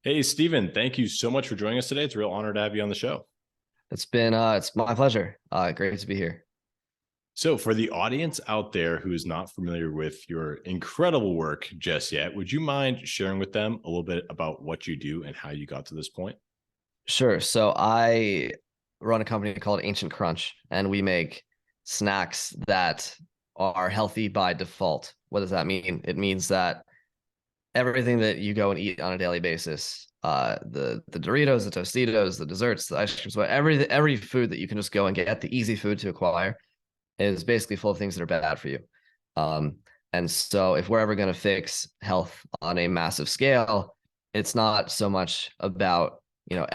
Hey, Stephen, thank you so much for joining us today. It's a real honor to have you on the show. It's my pleasure. Great to be here. So, for the audience out there who is not familiar with your incredible work just yet, would you mind sharing with them a little bit about what you do and how you got to this point? Sure. So I run a company called Ancient Crunch, and we make snacks that are healthy by default. What does that mean? It means that everything that you go and eat on a daily basis, the Doritos, the Tostitos, the desserts, the ice creams, every food that you can just go and get, the easy food to acquire, is basically full of things that are bad for you. Um, and so if we're ever going to fix health on a massive scale, it's not so much about,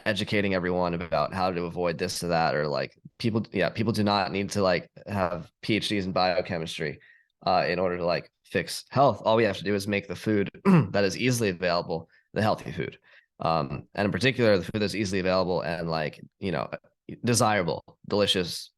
educating everyone about how to avoid this or that, or like people do not need to like have PhDs in biochemistry in order to like fix health. All we have to do is make the food that is easily available, the healthy food. And in particular, the food that's easily available and like, desirable, delicious,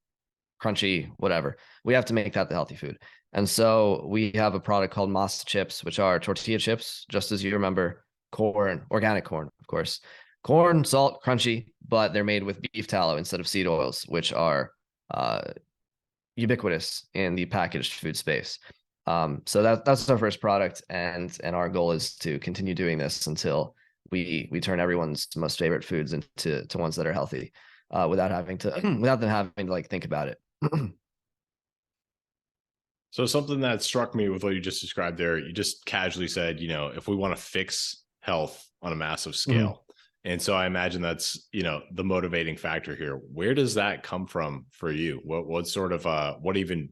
crunchy, whatever. We have to make that the healthy food. And so we have a product called MASA chips, which are tortilla chips, just as you remember corn, organic corn, of course. Corn, salt, crunchy, but they're made with beef tallow instead of seed oils, which are uh, ubiquitous in the packaged food space. So that's our first product, and our goal is to continue doing this until we turn everyone's most favorite foods into ones that are healthy, without having to without them having to like think about it. So, something that struck me with what you just described there, you just casually said, if we want to fix health on a massive Mhm. scale. And so I imagine that's, the motivating factor here. Where does that come from for you? What sort of, what even,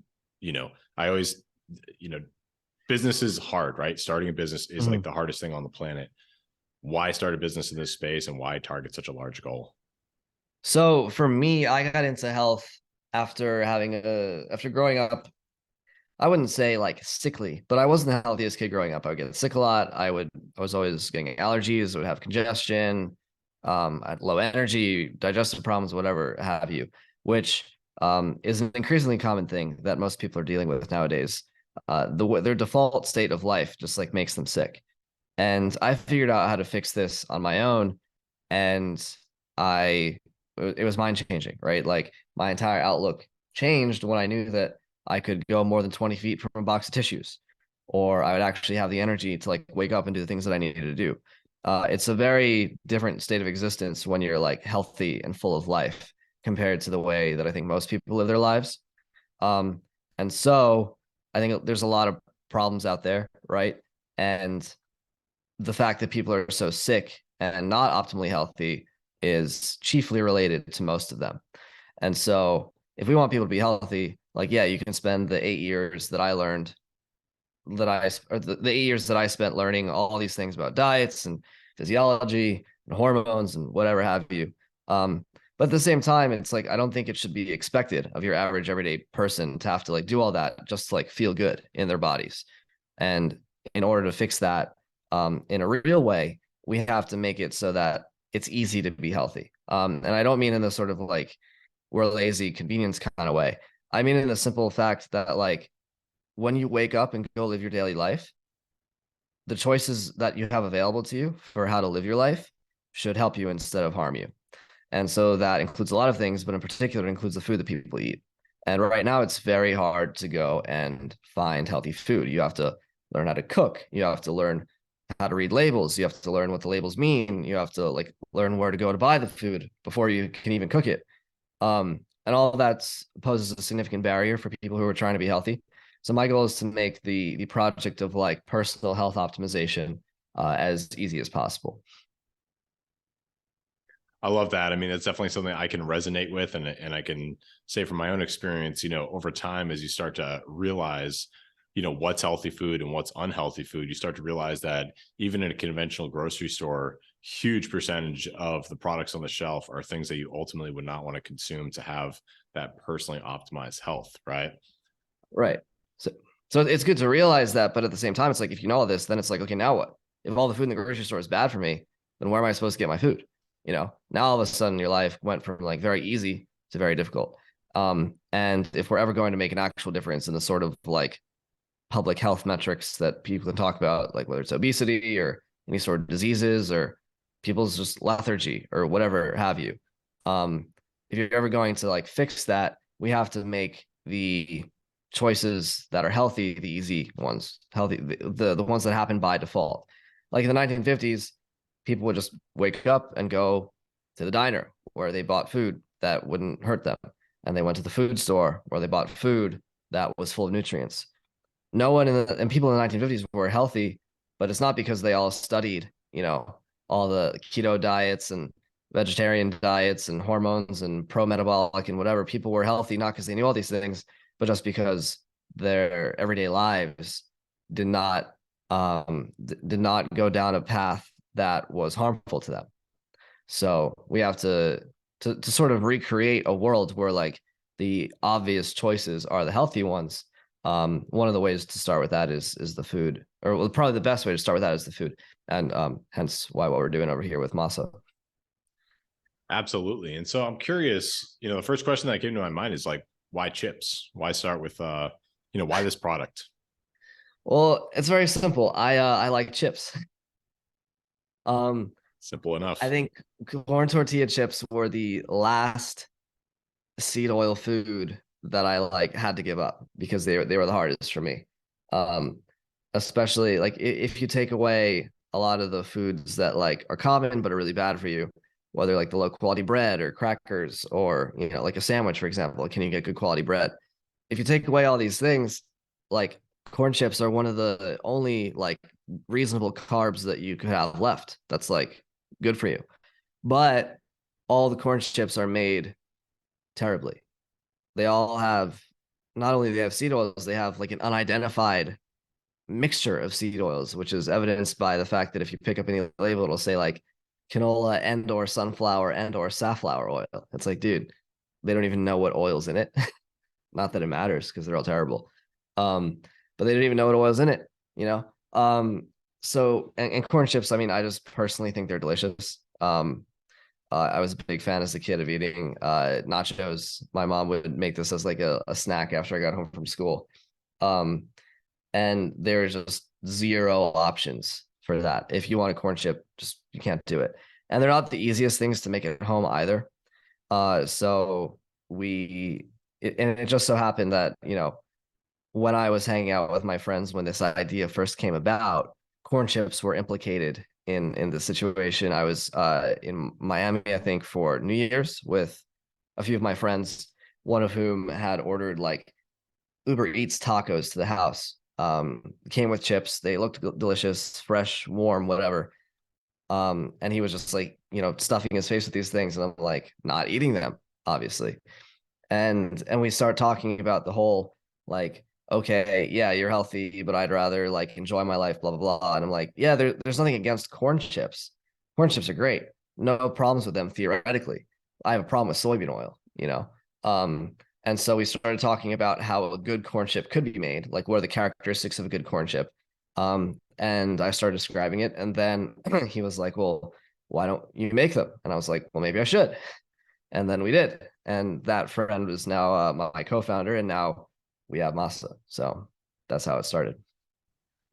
I always, you know, business is hard, right? Starting a business is like Mhm. the hardest thing on the planet. Why start a business in this space and why target such a large goal? So for me, I got into health after growing up. I wouldn't say like sickly, but I wasn't the healthiest kid growing up. I would get sick a lot. I was always getting allergies. I would have congestion. I had low energy, digestive problems, whatever have you, which is an increasingly common thing that most people are dealing with nowadays. Their default state of life just like makes them sick. And I figured out how to fix this on my own, and I it was mind changing, right? Like my entire outlook changed when I knew that I could go more than 20 feet from a box of tissues, or I would actually have the energy to like wake up and do the things that I needed to do. It's a very different state of existence when you're like healthy and full of life compared to the way that I think most people live their lives. Um, and so I think there's a lot of problems out there, right? And the fact that people are so sick and not optimally healthy is chiefly related to most of them. And so if we want people to be healthy, like, yeah, you can spend the 8 years that I learned or the 8 years that I spent learning all these things about diets and physiology and hormones and whatever have you. But at the same time, it's like, I don't think it should be expected of your average everyday person to have to like do all that just to like feel good in their bodies. And in order to fix that, in a real way, we have to make it so that it's easy to be healthy. And I don't mean in the sort of like we're lazy convenience kind of way. I mean in the simple fact that like when you wake up and go live your daily life, the choices that you have available to you for how to live your life should help you instead of harm you. And so that includes a lot of things, but in particular, it includes the food that people eat. And right now, it's very hard to go and find healthy food. You have to learn how to cook. You have to learn how to read labels. You have to learn what the labels mean. You have to like learn where to go to buy the food before you can even cook it. And all of that poses a significant barrier for people who are trying to be healthy. So my goal is to make the project of like personal health optimization as easy as possible. I love that. I mean, it's definitely something I can resonate with, and I can say from my own experience, over time, as you start to realize, what's healthy food and what's unhealthy food, you start to realize that even in a conventional grocery store, huge percentage of the products on the shelf are things that you ultimately would not want to consume to have that personally optimized health, right? Right. So so it's good to realize that, but at the same time, it's like if you know all this, then it's like, okay, now what? If all the food in the grocery store is bad for me, then where am I supposed to get my food? Now all of a sudden your life went from like very easy to very difficult. And if we're ever going to make an actual difference in the sort of like public health metrics that people can talk about, like whether it's obesity or any sort of diseases or people's just lethargy or whatever have you. Um, if you're ever going to like fix that, we have to make the choices that are healthy the easy ones, healthy the ones that happen by default. Like in the 1950s, people would just wake up and go to the diner where they bought food that wouldn't hurt them, and they went to the food store where they bought food that was full of nutrients. No one and people in the 1950s were healthy, but it's not because they all studied, all the keto diets and vegetarian diets and hormones and pro metabolic and whatever. People were healthy not because they knew all these things, but just because their everyday lives did not did not go down a path that was harmful to them. So we have to sort of recreate a world where like the obvious choices are the healthy ones. One of the ways to start with that is the food, or well, probably the best way to start with that is the food, and hence why what we're doing over here with MASA. Absolutely. And so I'm curious, the first question that came to my mind is like, why chips? Why start with, why this product? Well, it's very simple. I like chips. Simple I enough. think corn tortilla chips were the last seed oil food that I like had to give up because they were the hardest for me. Um, Especially like if you take away a lot of the foods that like are common but are really bad for you, whether like the low quality bread or crackers or like a sandwich, for example, can you get good quality bread? If you take away all these things, like corn chips are one of the only like reasonable carbs that you could have left. That's like good for you. But all the corn chips are made terribly. They all have not only do they have seed oils, they have like an unidentified mixture of seed oils, which is evidenced by the fact that if you pick up any label, it'll say like canola and or sunflower and or safflower oil. It's like, dude, they don't even know what oil's in it. Not that it matters because they're all terrible. But they don't even know what oil's in it, you know? So and corn chips, I mean, I just personally think they're delicious. I was a big fan as a kid of eating nachos. My mom would make this as like a snack after I got home from school. Um, and there's just zero options for that. If you want a corn chip, just you can't do it. And they're not the easiest things to make at home either. So and it just so happened that, when I was hanging out with my friends when this idea first came about, corn chips were implicated in the situation. I was in Miami, I think, for New Year's with a few of my friends, one of whom had ordered like Uber Eats tacos to the house. Came with chips. They looked delicious, fresh, warm, whatever. And he was just like, stuffing his face with these things, and I'm like, not eating them, obviously. And we start talking about the whole like, okay, yeah, you're healthy, but I'd rather like enjoy my life, blah blah blah. And I'm like, yeah, there's nothing against corn chips. Corn chips are great. No problems with them theoretically. I have a problem with soybean oil. And so we started talking about how a good corn chip could be made, like what are the characteristics of a good corn chip. And I started describing it, and then he was like, well, why don't you make them? And I was like, well, maybe I should. And then we did. And that friend was now my co-founder, and now we have MASA. So that's how it started.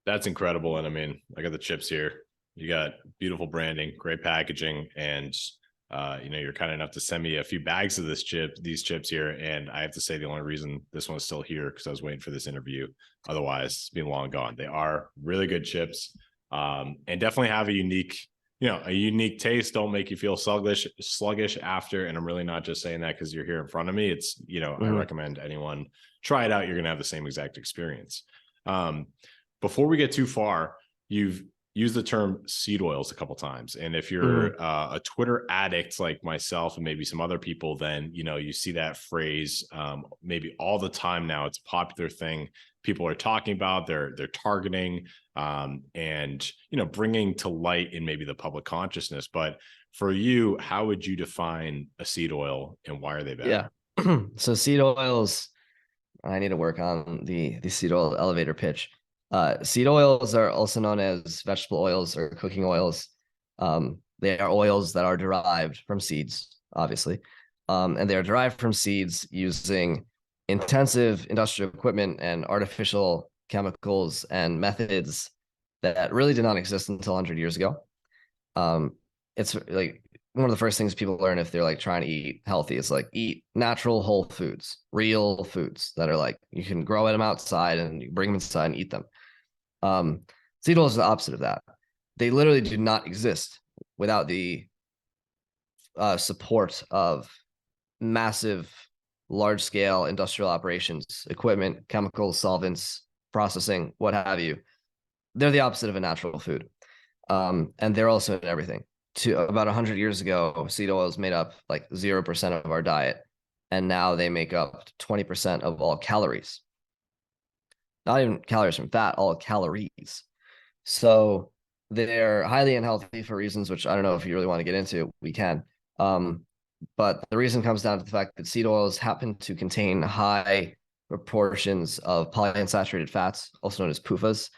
That's incredible. And I mean, I got the chips here. You got beautiful branding, great packaging, and you're kind enough to send me a few bags of these chips here. And I have to say, the only reason this one's still here because I was waiting for this interview. Otherwise, it's been long gone. They are really good chips, and definitely have a unique taste. Don't make you feel sluggish after. And I'm really not just saying that because you're here in front of me. It's, I recommend anyone try it out. You're going to have the same exact experience. Before we get too far, you've used the term seed oils a couple times. And if you're a Twitter addict like myself and maybe some other people, then, you see that phrase maybe all the time now. It's a popular thing people are talking about, they're targeting and, bringing to light in maybe the public consciousness. But for you, how would you define a seed oil and why are they bad? Yeah. So seed oils, I need to work on the seed oil elevator pitch. Seed oils are also known as vegetable oils or cooking oils. They are oils that are derived from seeds, obviously. And they are derived from seeds using intensive industrial equipment and artificial chemicals and methods that really did not exist until 100 years ago. it's like one of the first things people learn if they're like trying to eat healthy is like eat natural whole foods, real foods that are like you can grow them outside and you bring them inside and eat them. Um, Seed oils is the opposite of that. They literally do not exist without the support of massive, large scale industrial operations, equipment, chemicals, solvents, processing, what have you. They're the opposite of a natural food. And they're also in everything. To about 100 years ago, seed oils made up like 0% of our diet. And now they make up 20% of all calories. Not even calories from fat, all calories. So they're highly unhealthy for reasons which I don't know if you really want to get into. We can. But the reason comes down to the fact that seed oils happen to contain high proportions of polyunsaturated fats, also known as PUFAs,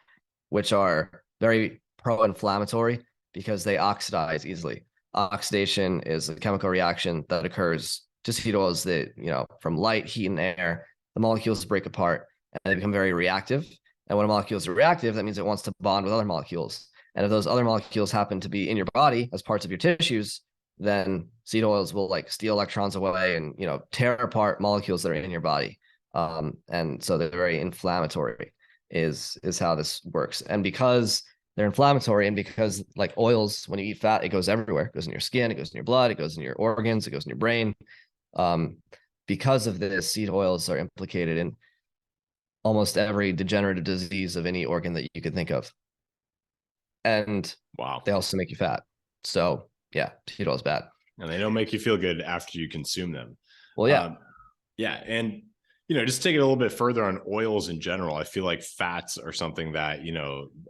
which are very pro-inflammatory because they oxidize easily. Oxidation is a chemical reaction that occurs to seed oils that, from light, heat, and air, the molecules break apart and they become very reactive. And when a molecule is reactive, that means it wants to bond with other molecules. And if those other molecules happen to be in your body as parts of your tissues, then seed oils will like steal electrons away and tear apart molecules that are in your body. And so they're very inflammatory is how this works. And because they're inflammatory and because like oils, when you eat fat, it goes everywhere. It goes in your skin, it goes in your blood, it goes in your organs, it goes in your brain. Because of this, seed oils are implicated in almost every degenerative disease of any organ that you could think of. And Wow. They also make you fat. So yeah, seed oil is bad. And they don't make you feel good after you consume them. Well, yeah. Yeah. And, just take it a little bit further on oils in general. I feel like fats are something that,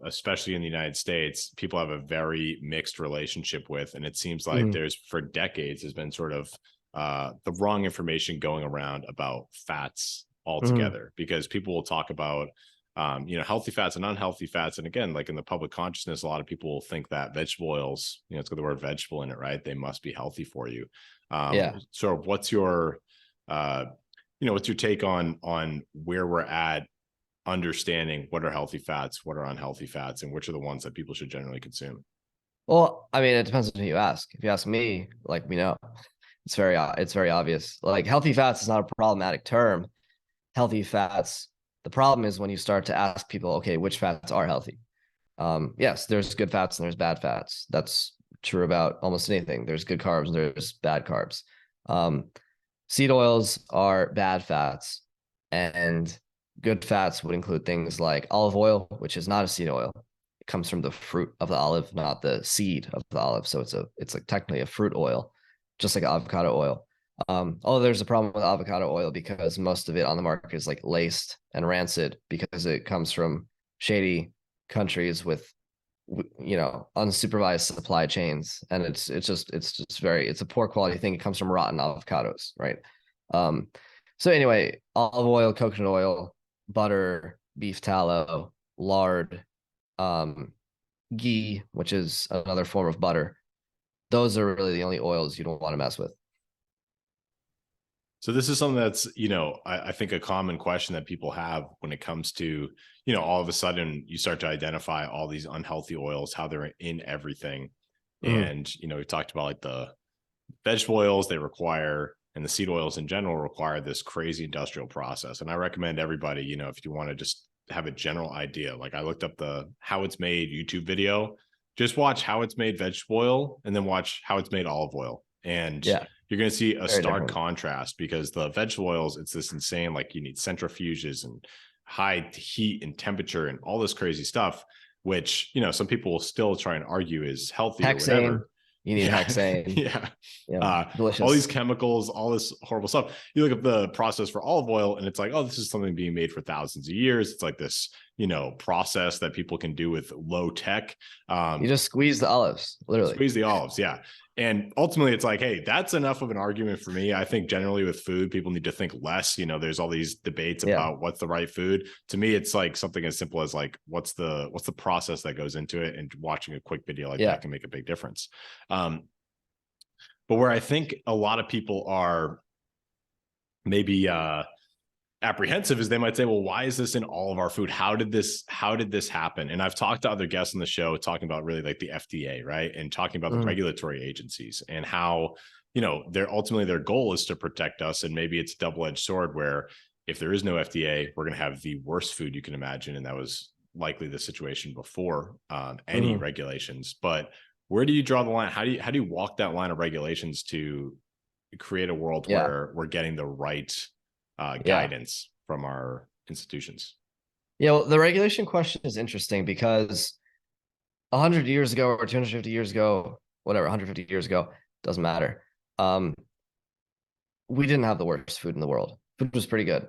especially in the United States, people have a very mixed relationship with. And it seems like there's for decades has been sort of the wrong information going around about fats altogether, because people will talk about healthy fats and unhealthy fats. And again, like in the public consciousness, a lot of people think that vegetable oils, it's got the word vegetable in it, right? They must be healthy for you. So what's your, what's your take on where we're at understanding what are healthy fats, what are unhealthy fats, and which are the ones that people should generally consume? Well, I mean, it depends on who you ask. If you ask me, like we know, it's very obvious. Like healthy fats is not a problematic term. Healthy fats. The problem is when you start to ask people, okay, which fats are healthy? Yes, there's good fats and there's bad fats. That's true about almost anything. There's good carbs and there's bad carbs. Seed oils are bad fats, and good fats would include things like olive oil, which is not a seed oil. It comes from the fruit of the olive, not the seed of the olive. So it's like technically a fruit oil, just like avocado oil. Although there's a problem with avocado oil because most of it on the market is like laced and rancid because it comes from shady countries with unsupervised supply chains, and it's a poor quality thing. It comes from rotten avocados, right? So anyway, olive oil, coconut oil, butter, beef tallow, lard, ghee, which is another form of butter. Those are really the only oils you don't want to mess with. So this is something that's, I think a common question that people have when it comes to, all of a sudden you start to identify all these unhealthy oils, how they're in everything. And, we talked about like the vegetable oils they require and the seed oils in general require this crazy industrial process. And I recommend everybody, if you want to just have a general idea, like I looked up the how it's made YouTube video, just watch how it's made vegetable oil and then watch how it's made olive oil. And you're going to see a stark contrast because the vegetable oils, it's this insane, like you need centrifuges and high heat and temperature and all this crazy stuff, which, some people will still try and argue is healthy or whatever. You need hexane. Delicious. All these chemicals, all this horrible stuff. You look at the process for olive oil and it's like, oh, this is something being made for thousands of years. It's like this, process that people can do with low tech. You just squeeze the olives, literally. Squeeze the olives, yeah. And ultimately, it's like, hey, that's enough of an argument for me. I think generally with food, people need to think less. There's all these debates about what's the right food. To me, it's like something as simple as like, what's the process that goes into it, and watching a quick video like that can make a big difference. But where I think a lot of people are maybe at apprehensive is they might say, well, why is this in all of our food? How did this happen? And I've talked to other guests on the show talking about really like the FDA, right? And talking about the regulatory agencies and how, their goal is to protect us. And maybe it's a double-edged sword where if there is no FDA, we're going to have the worst food you can imagine. And that was likely the situation before any regulations. But where do you draw the line? How do you walk that line of regulations to create a world where we're getting the right guidance from our institutions? Yeah, well, the regulation question is interesting because 100 years ago or 250 years ago, whatever, 150 years ago, doesn't matter. We didn't have the worst food in the world. Food was pretty good.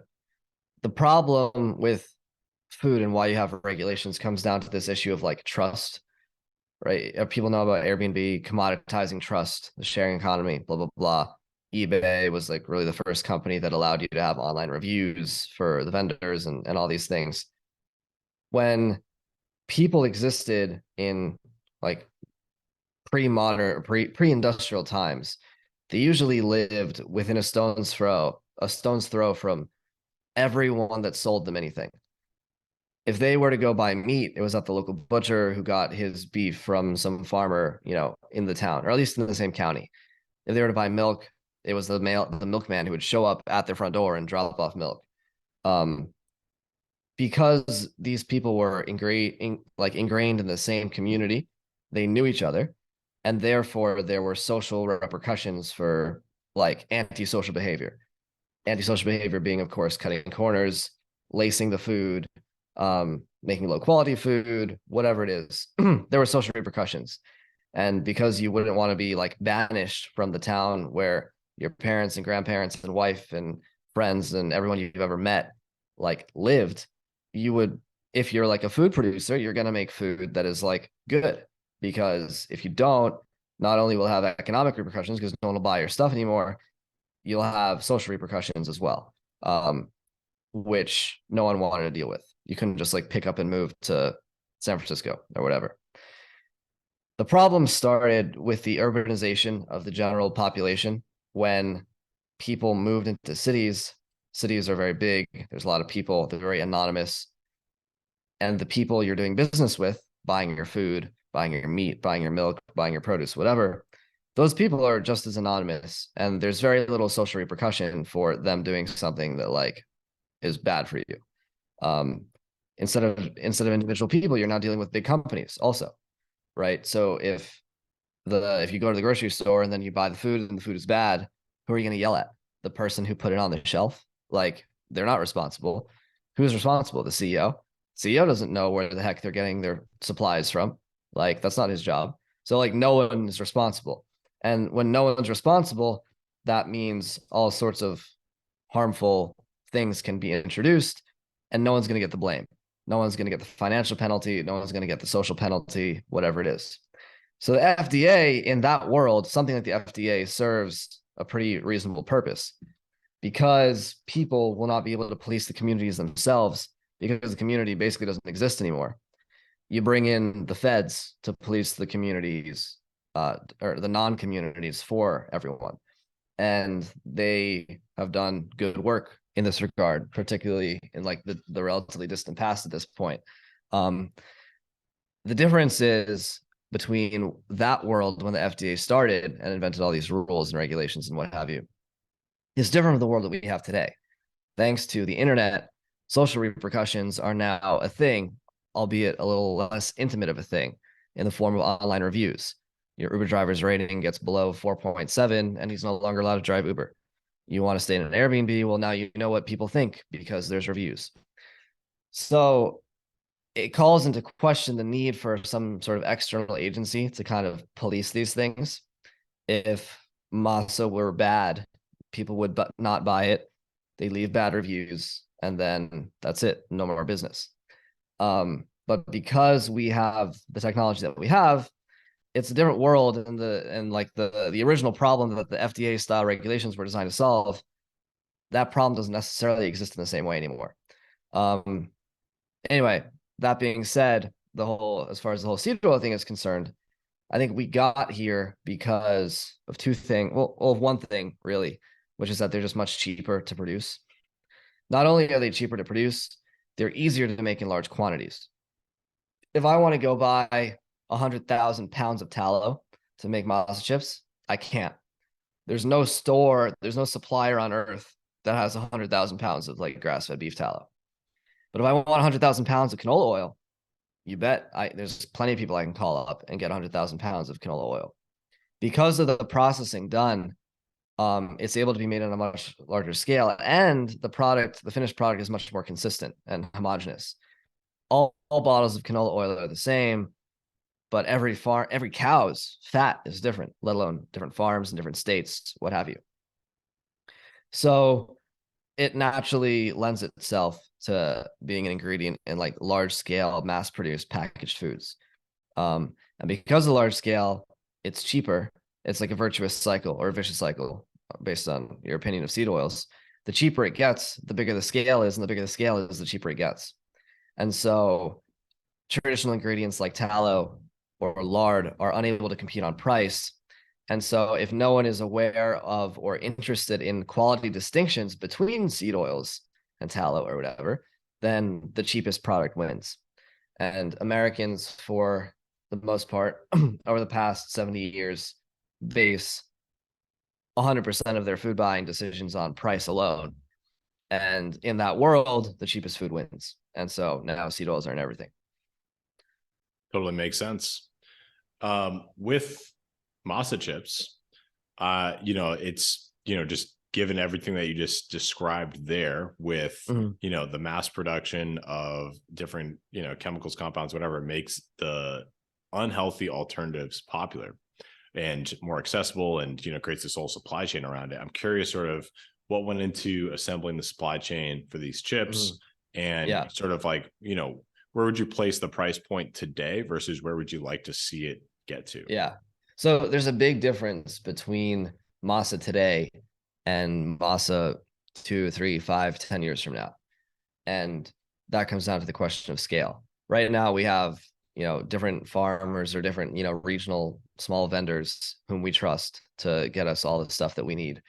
The problem with food and why you have regulations comes down to this issue of like trust, right? People know about Airbnb, commoditizing trust, the sharing economy, blah, blah, blah. eBay was like really the first company that allowed you to have online reviews for the vendors and all these things. When people existed in like pre-modern, pre-industrial times, they usually lived within a stone's throw from everyone that sold them anything. If they were to go buy meat, it was at the local butcher who got his beef from some farmer, in the town, or at least in the same county. If they were to buy milk, it was the milkman who would show up at their front door and drop off milk. Because these people were ingrained in the same community, they knew each other, and therefore there were social repercussions for like antisocial behavior. Antisocial behavior being, of course, cutting corners, lacing the food, making low quality food, whatever it is. There were social repercussions. And because you wouldn't want to be like banished from the town where your parents and grandparents and wife and friends and everyone you've ever met like lived, you would, if you're like a food producer, you're going to make food that is like good, because if you don't, not only will it have economic repercussions because no one will buy your stuff anymore, you'll have social repercussions as well, which no one wanted to deal with. You couldn't just like pick up and move to San Francisco or whatever. The problem started with the urbanization of the general population when people moved into cities. Cities are very big. There's a lot of people. They're very anonymous. And the people you're doing business with, buying your food, buying your meat, buying your milk, buying your produce, whatever, those people are just as anonymous. And there's very little social repercussion for them doing something that like is bad for you. Instead of individual people, you're now dealing with big companies also, right? So if you go to the grocery store and then you buy the food and the food is bad, who are you going to yell at? The person who put it on the shelf? Like, they're not responsible. Who's responsible? The CEO. CEO doesn't know where the heck they're getting their supplies from. Like, that's not his job. So like, no one is responsible. And when no one's responsible, that means all sorts of harmful things can be introduced, and no one's going to get the blame. No one's going to get the financial penalty. No one's going to get the social penalty, whatever it is. So the FDA, in that world, something like the FDA serves a pretty reasonable purpose, because people will not be able to police the communities themselves because the community basically doesn't exist anymore. You bring in the feds to police the communities, or the non-communities, for everyone. And they have done good work in this regard, particularly in like the relatively distant past at this point. The difference is between that world when the FDA started and invented all these rules and regulations and what have you is different from the world that we have today. Thanks to the internet, social repercussions are now a thing, albeit a little less intimate of a thing, in the form of online reviews. Your Uber driver's rating gets below 4.7 and he's no longer allowed to drive Uber. You want to stay in an Airbnb? Well, now you know what people think because there's reviews. So it calls into question the need for some sort of external agency to kind of police these things. If MASA were bad, people would not buy it. They leave bad reviews, and then that's it. No more business. But because we have the technology that we have, it's a different world, and the original problem that the FDA style regulations were designed to solve, that problem doesn't necessarily exist in the same way anymore. Anyway, that being said, as far as the whole seed oil thing is concerned, I think we got here because of two things. Well, of one thing really, which is that they're just much cheaper to produce. Not only are they cheaper to produce, they're easier to make in large quantities. If I want to go buy 100,000 pounds of tallow to make MASA chips, I can't. There's no store, there's no supplier on earth that has 100,000 pounds of like grass-fed beef tallow. But if I want 100,000 pounds of canola oil, you bet there's plenty of people I can call up and get 100,000 pounds of canola oil. Because of the processing done, it's able to be made on a much larger scale, and the finished product is much more consistent and homogeneous. All bottles of canola oil are the same, but every cow's fat is different, let alone different farms and different states, what have you. So it naturally lends itself to being an ingredient in like large scale, mass produced packaged foods. And because of large scale, it's cheaper. It's like a virtuous cycle or a vicious cycle based on your opinion of seed oils. The cheaper it gets, the bigger the scale is, and the bigger the scale is, the cheaper it gets. And so traditional ingredients like tallow or lard are unable to compete on price. And so if no one is aware of or interested in quality distinctions between seed oils and tallow or whatever, then the cheapest product wins. And Americans, for the most part, over the past 70 years, base 100% of their food buying decisions on price alone. And in that world, the cheapest food wins. And so now seed oils are in everything. Totally makes sense. With MASA chips, it's, just given everything that you just described there with, the mass production of different, chemicals, compounds, whatever, makes the unhealthy alternatives popular and more accessible and, creates this whole supply chain around it. I'm curious sort of what went into assembling the supply chain for these chips and sort of like, where would you place the price point today versus where would you like to see it get to? Yeah. So there's a big difference between MASA today and MASA 2, 3, 5, 10 years from now. And that comes down to the question of scale. Right now we have, different farmers or different, regional small vendors whom we trust to get us all the stuff that we need.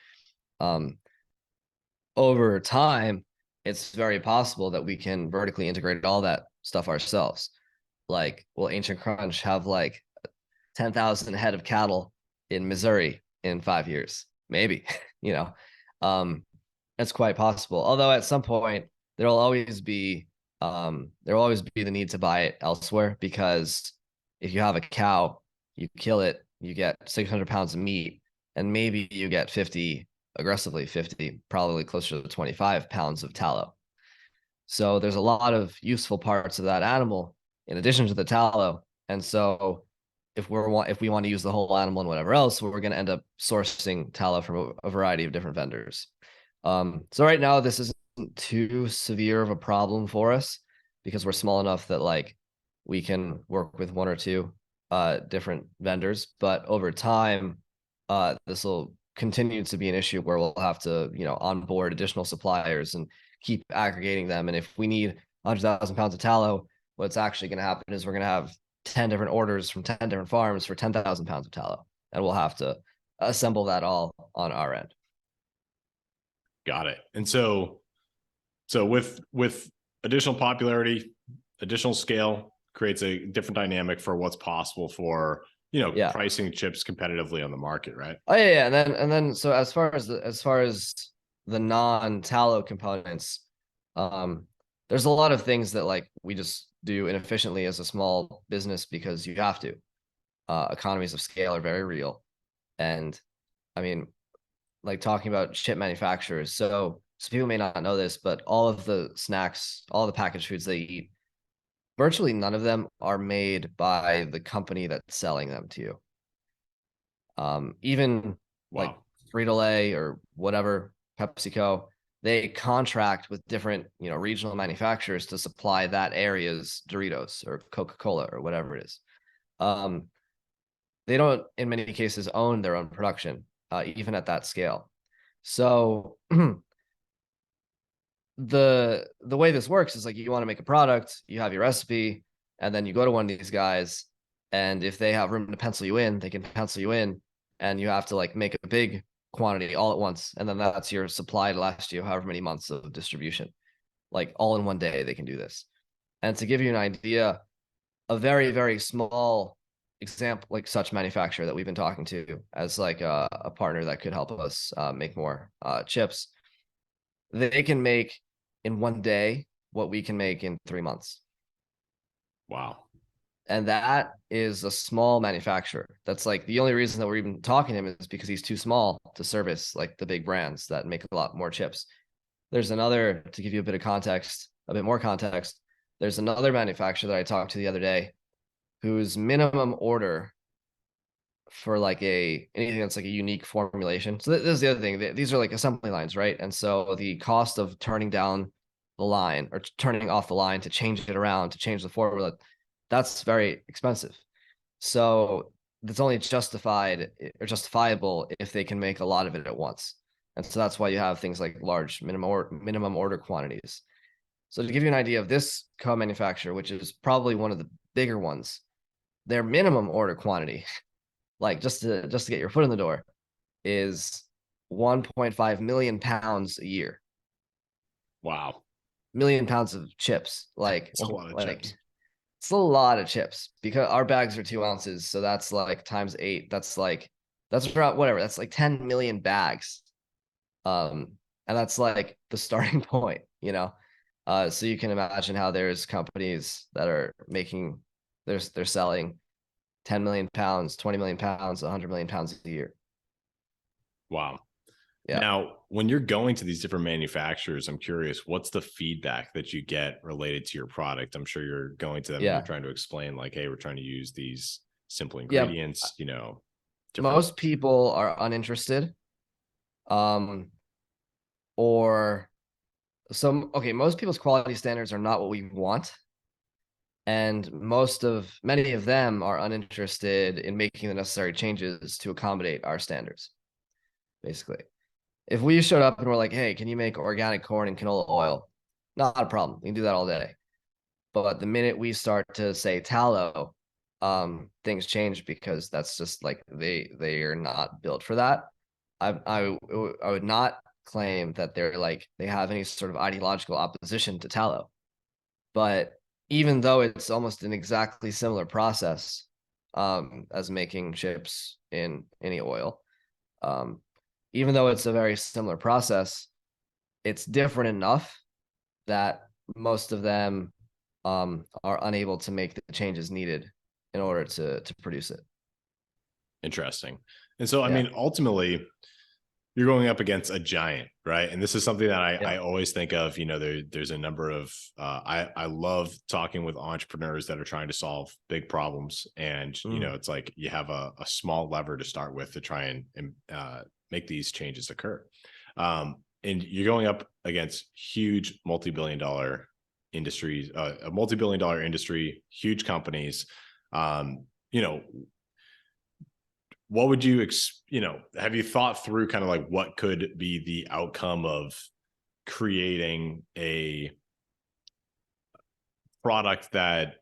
Over time, it's very possible that we can vertically integrate all that stuff ourselves. Like, will Ancient Crunch have like 10,000 head of cattle in Missouri in 5 years? Maybe, it's quite possible. Although at some point there'll always be the need to buy it elsewhere, because if you have a cow, you kill it, you get 600 pounds of meat, and maybe you get 50, probably closer to 25 pounds of tallow. So there's a lot of useful parts of that animal in addition to the tallow. And so if we want to use the whole animal and whatever else, we're going to end up sourcing tallow from a variety of different vendors. So right now, this isn't too severe of a problem for us because we're small enough that like we can work with one or two different vendors. But over time, this will continue to be an issue where we'll have to, onboard additional suppliers and keep aggregating them. And if we need 100,000 pounds of tallow, what's actually going to happen is we're going to have 10 different orders from 10 different farms for 10,000 pounds of tallow. And we'll have to assemble that all on our end. Got it. And so with additional popularity, additional scale creates a different dynamic for what's possible for, pricing chips competitively on the market, right? Oh yeah. And then so as far as the non-tallow components, there's a lot of things that like we just do inefficiently as a small business because you have to. Economies of scale are very real. And I mean, like talking about chip manufacturers. So people may not know this, but all of the snacks, all the packaged foods they eat, virtually none of them are made by the company that's selling them to you. Even like Frito-Lay or whatever, PepsiCo, they contract with different, regional manufacturers to supply that area's Doritos or Coca-Cola or whatever it is. They don't, in many cases, own their own production, even at that scale. So the way this works is like you want to make a product, you have your recipe, and then you go to one of these guys, and if they have room to pencil you in, they can pencil you in, and you have to like make a big quantity all at once, and then that's your supply to last you however many months of distribution. Like all in one day, they can do this. And to give you an idea, a very, very small example, like such manufacturer that we've been talking to as like a partner that could help us make more chips, they can make in one day what we can make in 3 months. Wow. And that is a small manufacturer. That's like the only reason that we're even talking to him is because he's too small to service like the big brands that make a lot more chips. There's another, to give you a bit of context, a bit more context, there's another manufacturer that I talked to the other day whose minimum order for like anything that's like a unique formulation. So this is the other thing. These are like assembly lines, right? And so the cost of turning down the line or turning off the line to change it around, to change the formula, that's very expensive. So it's only justified or justifiable if they can make a lot of it at once. And so that's why you have things like large minimum order quantities. So to give you an idea of this co-manufacturer, which is probably one of the bigger ones, their minimum order quantity, like just to get your foot in the door, is 1.5 million pounds a year. Wow. Million pounds of chips. It's a lot of chips. It's a lot of chips because our bags are 2 ounces. So that's like times 8. That's around whatever. That's like 10 million bags. And that's like the starting point, you know? So you can imagine how there's companies that are making, they're selling 10 million pounds, 20 million pounds, 100 million pounds a year. Wow. Yeah. Now, when you're going to these different manufacturers, I'm curious, what's the feedback that you get related to your product? I'm sure you're going to them and you're trying to explain like, hey, we're trying to use these simple ingredients, you know. Most people are uninterested. Or okay, most people's quality standards are not what we want. And many of them are uninterested in making the necessary changes to accommodate our standards. Basically, if we showed up and we're like, hey, can you make organic corn and canola oil? Not a problem. We can do that all day. But the minute we start to say tallow, things change because that's just like they are not built for that. I would not claim that they have any sort of ideological opposition to tallow, but even though it's almost an exactly similar process as making chips in any oil, even though it's a very similar process, it's different enough that most of them are unable to make the changes needed in order to produce it. Interesting. And so, I mean, ultimately, you're going up against a giant, right? And this is something that I always think of, you know, there's a number of, I love talking with entrepreneurs that are trying to solve big problems. And, you know, it's like you have a small lever to start with to try and make these changes occur. And you're going up against huge multi-billion-dollar industries, a multi-billion-dollar industry, huge companies. You know, what would you, you know, have you thought through kind of like what could be the outcome of creating a product that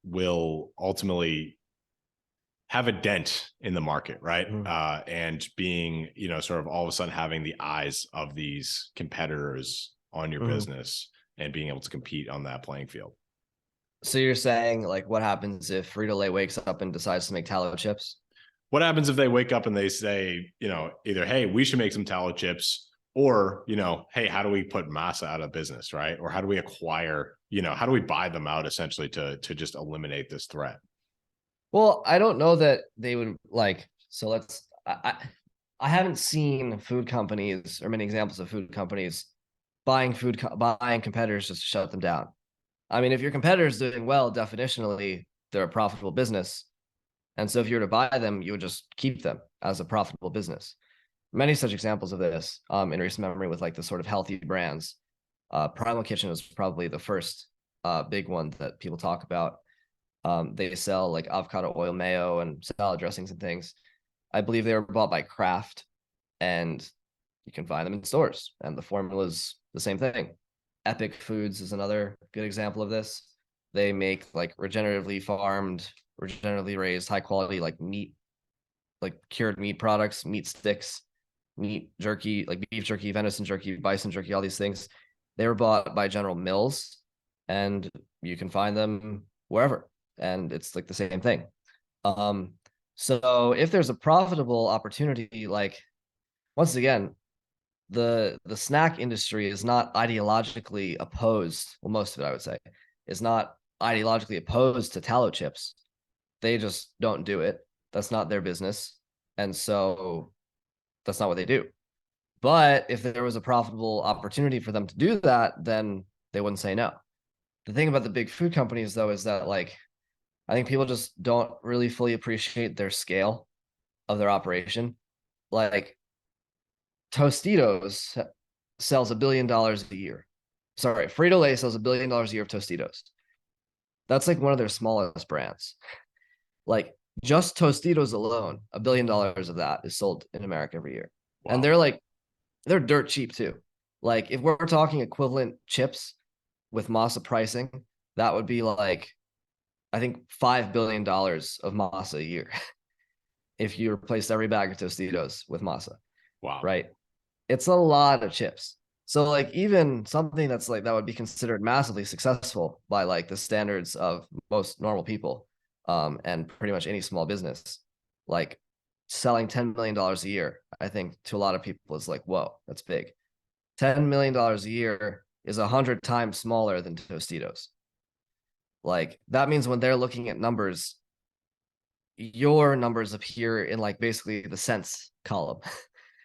will ultimately have a dent in the market, right? And being, you know, sort of all of a sudden having the eyes of these competitors on your business and being able to compete on that playing field. So you're saying like what happens if Frito-Lay wakes up and decides to make tallow chips? What happens if they wake up and they say, you know, either, hey, we should make some tallow chips, or, you know, hey, how do we put MASA out of business, right? Or how do we acquire, you know, how do we buy them out essentially to just eliminate this threat? Well, I don't know that they would like, so I haven't seen food companies or many examples of food companies buying competitors just to shut them down. I mean, if your competitor is doing well, definitionally, they're a profitable business. And so if you were to buy them, you would just keep them as a profitable business. Many such examples of this in recent memory with like the sort of healthy brands. Primal Kitchen was probably the first big one that people talk about. They sell like avocado oil mayo and salad dressings and things. I believe they were bought by Kraft, and you can find them in stores. And the formula is the same thing. Epic Foods is another good example of this. They make like regeneratively farmed, regeneratively raised, high quality like meat, like cured meat products, meat sticks. meat jerky, like beef jerky, venison jerky, bison jerky, all these things, they were bought by General Mills, and you can find them wherever, and it's like the same thing. So if there's a profitable opportunity, like once again, the snack industry is not ideologically opposed. Well, most of it, I would say, is not ideologically opposed to tallow chips. They just don't do it. That's not their business. And so that's not what they do. But if there was a profitable opportunity for them to do that, then they wouldn't say no. The thing about the big food companies, though, is that like I think people just don't really fully appreciate their scale of their operation. Like Tostitos sells $1 billion a year. Sorry, Frito-Lay sells $1 billion a year of Tostitos. That's like one of their smallest brands. Like just Tostitos alone, $1 billion of that is sold in America every year. Wow. And they're dirt cheap too. Like if we're talking equivalent chips with MASA pricing, that would be like, I think $5 billion of MASA a year if you replaced every bag of Tostitos with MASA. Wow. Right. It's a lot of chips. So like even something that's like that would be considered massively successful by like the standards of most normal people, and pretty much any small business, like selling $10 million a year, I think to a lot of people is like, whoa, that's big. $10 million a year is 100 times smaller than Tostitos. Like that means when they're looking at numbers, your numbers appear in like basically the cents column.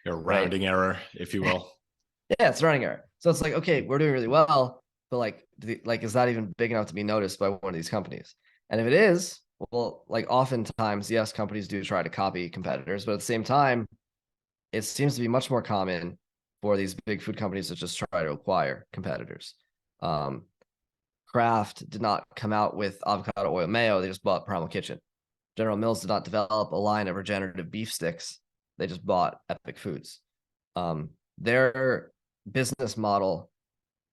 A rounding right? Error, if you will. Yeah, it's rounding error. So it's like, okay, we're doing really well, but like, is that even big enough to be noticed by one of these companies? And if it is, well, like oftentimes, yes, companies do try to copy competitors, but at the same time, it seems to be much more common for these big food companies to just try to acquire competitors. Kraft did not come out with avocado oil mayo. They just bought Primal Kitchen. General Mills did not develop a line of regenerative beef sticks. They just bought Epic Foods. Their business model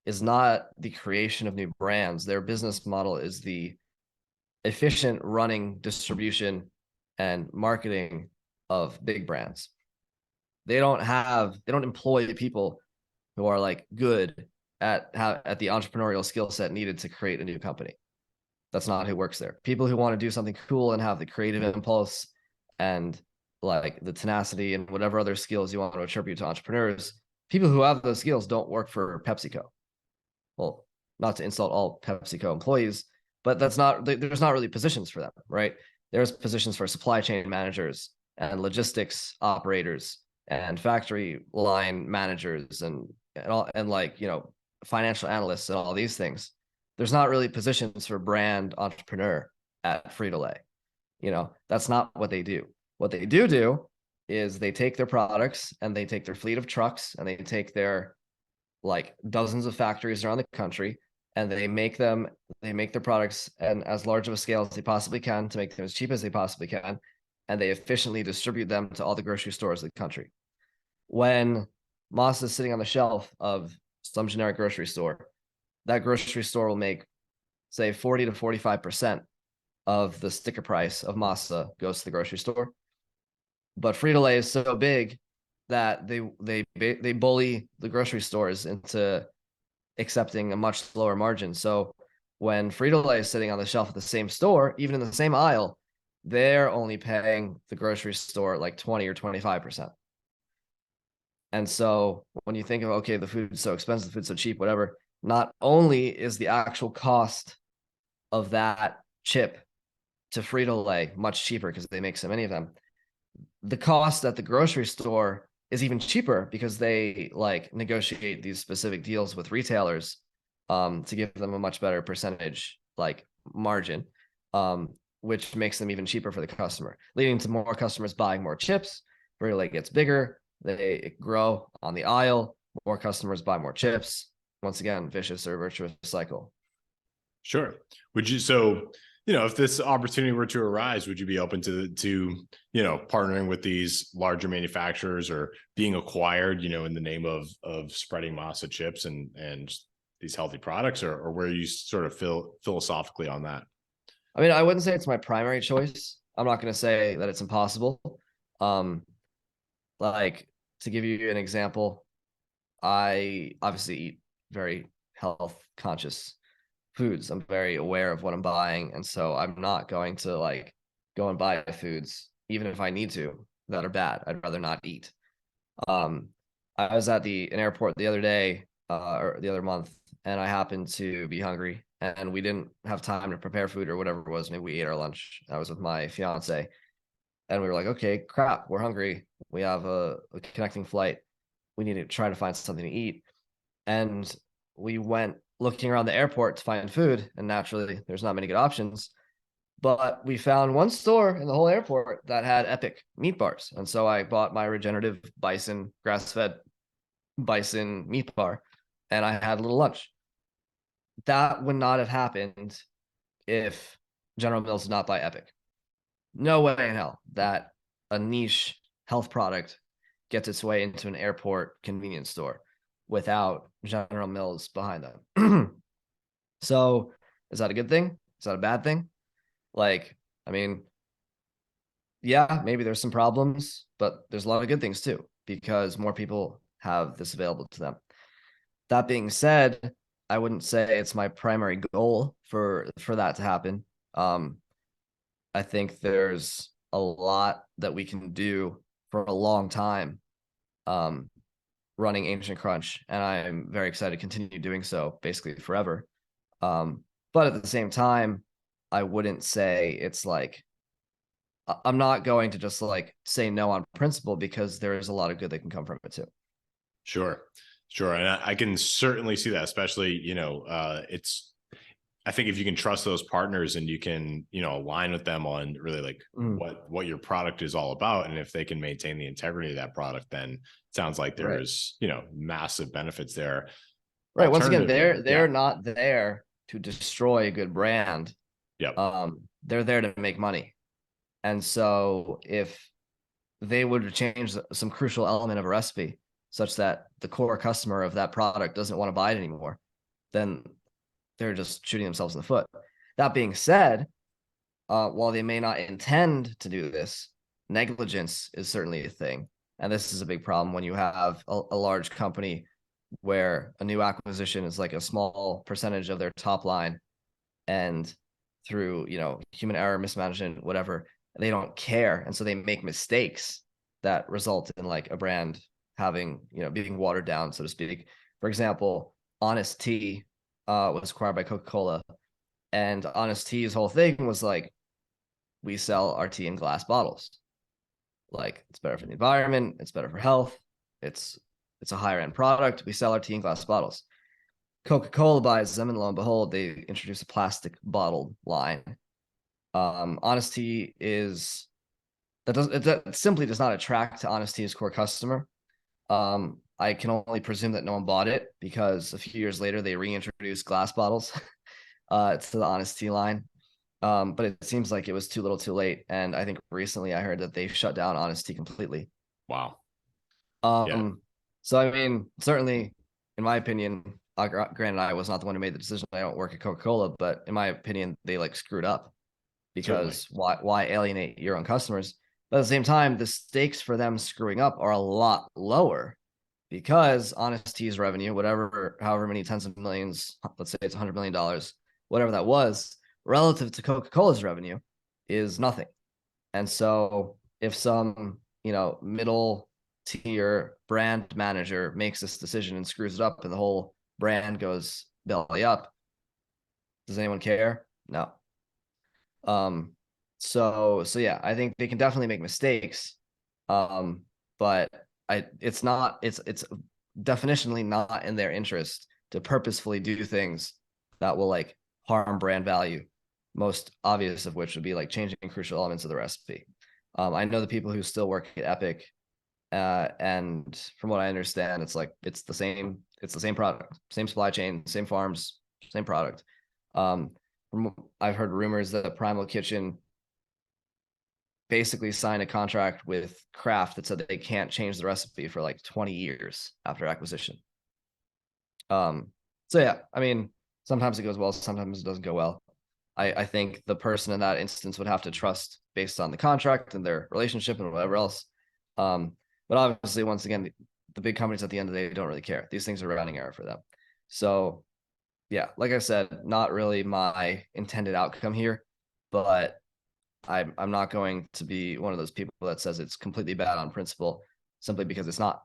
is not the creation of new brands. Their business model is the efficient running, distribution, and marketing of big brands. They don't employ people who are like good at the entrepreneurial skill set needed to create a new company. That's not who works there. People who want to do something cool and have the creative impulse and like the tenacity and whatever other skills you want to attribute to entrepreneurs, people who have those skills don't work for PepsiCo. Well, not to insult all PepsiCo employees, but there's not really positions for them, right? There's positions for supply chain managers and logistics operators and factory line managers and like, you know, financial analysts and all these things. There's not really positions for brand entrepreneur at Frito-Lay. You know, that's not what they do. What they do is they take their products and they take their fleet of trucks and they take their like dozens of factories around the country and they make their products and as large of a scale as they possibly can to make them as cheap as they possibly can. And they efficiently distribute them to all the grocery stores of the country. When MASA is sitting on the shelf of some generic grocery store, that grocery store will make, say, 40 to 45% of the sticker price of MASA goes to the grocery store. But Frito-Lay is so big that they bully the grocery stores into accepting a much lower margin. So when Frito-Lay is sitting on the shelf at the same store, even in the same aisle, they're only paying the grocery store like 20 or 25%. And so when you think of, okay, the food's so expensive, the food's so cheap, whatever, not only is the actual cost of that chip to Frito-Lay much cheaper because they make so many of them, the cost at the grocery store is even cheaper because they like negotiate these specific deals with retailers to give them a much better percentage like margin, which makes them even cheaper for the customer, leading to more customers buying more chips. Frito-Lay gets bigger, they grow on the aisle, more customers buy more chips. Once again, vicious or virtuous cycle. Sure. Would you, so, you know, if this opportunity were to arise, would you be open to, you know, partnering with these larger manufacturers or being acquired, you know, in the name of spreading MASA chips and these healthy products, or where you sort of feel philosophically on that? I mean, I wouldn't say it's my primary choice. I'm not going to say that it's impossible. Like to give you an example, I obviously eat very health conscious foods. I'm very aware of what I'm buying. And so I'm not going to like go and buy foods, even if I need to, that are bad. I'd rather not eat. Um, I was at an airport the other day, or the other month, and I happened to be hungry, and we didn't have time to prepare food or whatever it was. Maybe we ate our lunch. I was with my fiance, and we were like, okay, crap, we're hungry. We have a connecting flight. We need to try to find something to eat. And we went looking around the airport to find food, and naturally, there's not many good options. But we found one store in the whole airport that had epic meat bars. And so I bought my regenerative bison, grass-fed bison meat bar, and I had a little lunch. That would not have happened if General Mills did not buy Epic. No way in hell that a niche health product gets its way into an airport convenience store without General Mills behind them. So is that a good thing? Is that a bad thing? Like, I mean, yeah, maybe there's some problems, but there's a lot of good things too, because more people have this available to them. That being said, I wouldn't say it's my primary goal for that to happen. I think there's a lot that we can do for a long time running Ancient Crunch, and I'm very excited to continue doing so basically forever. But at the same time, I wouldn't say it's like I'm not going to just like say no on principle, because there is a lot of good that can come from it too. Sure. Sure. And I can certainly see that, especially, I think if you can trust those partners and you can, align with them on really like what your product is all about. And if they can maintain the integrity of that product, then it sounds like there's, massive benefits there. Right. Once again, they're not there to destroy a good brand. Yep. They're there to make money. And so if they would change some crucial element of a recipe such that the core customer of that product doesn't want to buy it anymore, then they're just shooting themselves in the foot. That being said, while they may not intend to do this, negligence is certainly a thing. And this is a big problem when you have a large company where a new acquisition is like a small percentage of their top line, and through, human error, mismanagement, whatever, they don't care. And so they make mistakes that result in like a brand having, being watered down, so to speak. For example, Honest Tea was acquired by Coca-Cola, and Honest Tea's whole thing was like, we sell our tea in glass bottles. Like, it's better for the environment, it's better for health, it's a higher end product. We sell our tea in glass bottles. Coca-Cola buys them, and lo and behold, they introduce a plastic bottled line. Honest Tea that simply does not attract to Honest Tea's core customer. I can only presume that no one bought it, because a few years later they reintroduced glass bottles to the Honest Tea line. But it seems like it was too little too late. And I think recently I heard that they shut down Honest Tea completely. Wow. Yeah. So, I mean, certainly, in my opinion, granted, I was not the one who made the decision. I don't work at Coca-Cola, but in my opinion, they like screwed up, because why alienate your own customers? But at the same time, the stakes for them screwing up are a lot lower, because Honest Tea's revenue, however many tens of millions, let's say it's $100 million, whatever that was, relative to Coca-Cola's revenue, is nothing. And so if some, middle tier brand manager makes this decision and screws it up, and the whole brand goes belly up, does anyone care? No. So yeah, I think they can definitely make mistakes. But it's definitionally not in their interest to purposefully do things that will like harm brand value. Most obvious of which would be like changing crucial elements of the recipe. I know the people who still work at Epic, and from what I understand, it's the same product, same supply chain, same farms, same product. I've heard rumors that Primal Kitchen basically signed a contract with Kraft that said that they can't change the recipe for like 20 years after acquisition. So yeah, I mean, sometimes it goes well, sometimes it doesn't go well. I think the person in that instance would have to trust based on the contract and their relationship and whatever else. But But obviously, once again, the big companies at the end of the day don't really care. These things are rounding error for them. So yeah, like I said, not really my intended outcome here, but I'm not going to be one of those people that says it's completely bad on principle simply because it's not.